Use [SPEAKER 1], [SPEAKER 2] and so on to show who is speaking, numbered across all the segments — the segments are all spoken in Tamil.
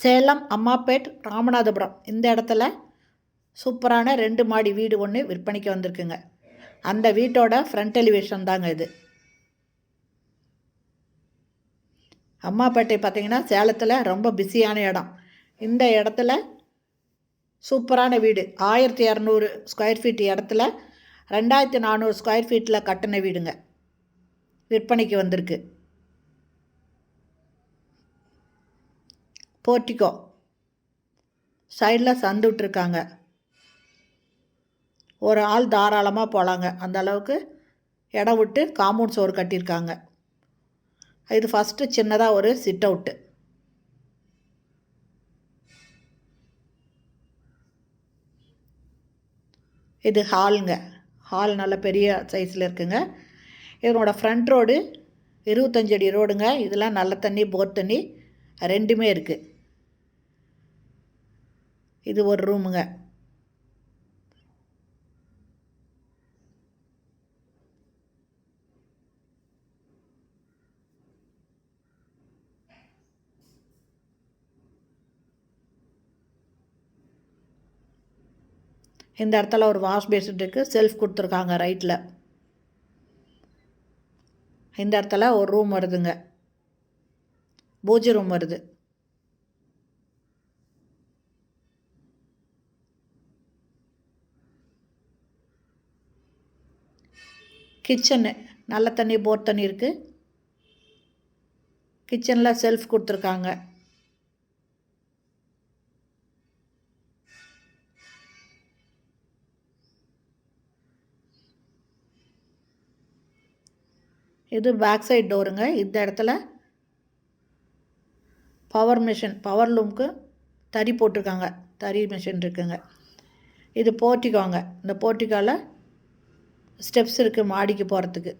[SPEAKER 1] சேலம், அம்மாப்பேட், ராமநாதபுரம் இந்த இடத்துல சூப்பரான 2 மாடி வீடு ஒன்று விற்பனைக்கு வந்திருக்குங்க. அந்த வீட்டோட ஃப்ரண்ட் எலிவேஷன் தாங்க இது. அம்மாப்பேட்டை பார்த்திங்கன்னா சேலத்தில் ரொம்ப பிஸியான இடம். இந்த இடத்துல சூப்பரான வீடு 1200 ஸ்கொயர் ஃபீட் இடத்துல 2400 ஸ்கொயர் ஃபீட்டில் கட்டின வீடுங்க விற்பனைக்கு வந்திருக்கு. போர்ட்டிகோ சைடில் சந்து விட்டுருக்காங்க. ஒரு ஆள் தாராளமாக போகலாங்க. அந்த அளவுக்கு இடம் விட்டு காம்பவுண்ட் சோறு கட்டியிருக்காங்க. இது ஃபஸ்ட்டு சின்னதாக ஒரு சிட் அவுட்டு. இது ஹாலுங்க. ஹால் நல்ல பெரிய சைஸில் இருக்குங்க. இதனோட ஃப்ரண்ட் ரோடு 25 அடி ரோடுங்க. இதெல்லாம் நல்ல தண்ணி, போர் தண்ணி ரெண்டுமே இருக்குது. இது ஒரு ரூமுங்க. இந்த இடத்துல ஒரு வாஷ் பேசின் இருக்குது. செல்ஃப் கொடுத்துருக்காங்க ரைட்டில். இந்த இடத்துல ஒரு ரூம் வருதுங்க. பூஜை ரூம் வருது. கிச்சனு நல்ல தண்ணி, போர் தண்ணி இருக்குது. கிச்சனில் செல்ஃப் கொடுத்துருக்காங்க. இது பேக் சைட் டோருங்க. இந்த இடத்துல பவர் மிஷின், பவர் லூமுக்கு தறி போட்டிருக்காங்க. தறி மிஷின் இருக்குங்க. இது போர்ட்டிகோங்க. இந்த போர்ட்டிகோவில் ஸ்டெப்ஸ் இருக்குது மாடிக்கு போகிறதுக்கு.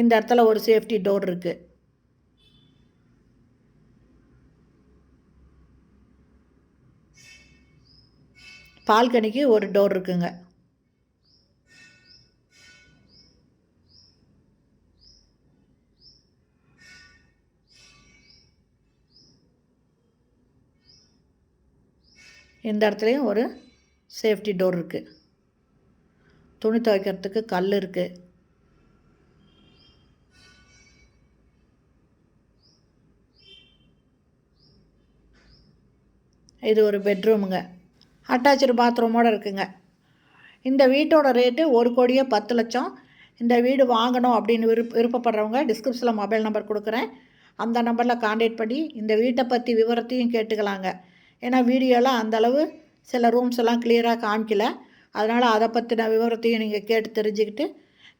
[SPEAKER 1] இந்த இடத்துல ஒரு சேஃப்டி டோர் இருக்குது. பால்கனிக்கு ஒரு டோர் இருக்குங்க. இந்த இடத்துலையும் ஒரு சேஃப்டி டோர் இருக்குது. துணி துவைக்கிறதுக்கு கல் இருக்குது. இது ஒரு பெட்ரூமுங்க. அட்டாச்சு பாத்ரூமோடு இருக்குங்க. இந்த வீட்டோட ரேட்டு 1,10,00,000. இந்த வீடு வாங்கணும் அப்படின்னு விருப்பப்படுறவங்க டிஸ்கிரிப்ஷனில் மொபைல் நம்பர் கொடுக்குறேன். அந்த நம்பரில் கான்டாக்ட் பண்ணி இந்த வீட்டை பற்றி விவரத்தையும் கேட்டுக்கலாங்க. ஏன்னா வீடியோவில் அந்தளவு சில ரூம்ஸ் எல்லாம் கிளியராக காமிக்கல. அதனால் அதை பற்றின விவரத்தையும் நீங்கள் கேட்டு தெரிஞ்சுக்கிட்டு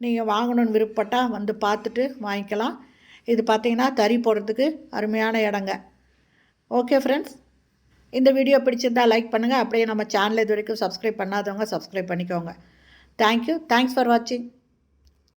[SPEAKER 1] நீங்கள் வாங்கணுன்னு விருப்பப்பட்டால் வந்து பார்த்துட்டு வாங்கிக்கலாம். இது பார்த்திங்கன்னா தறி போடுறதுக்கு அருமையான இடங்க. ஓகே ஃப்ரெண்ட்ஸ், இந்த வீடியோ பிடிச்சிருந்தால் லைக் பண்ணுங்கள். அப்படியே நம்ம சேனலை இது வரைக்கும் சப்ஸ்கிரைப் பண்ணாதவங்க சப்ஸ்கிரைப் பண்ணிக்கோங்க. தேங்க்யூ. தேங்க்ஸ் ஃபார் வாட்சிங்.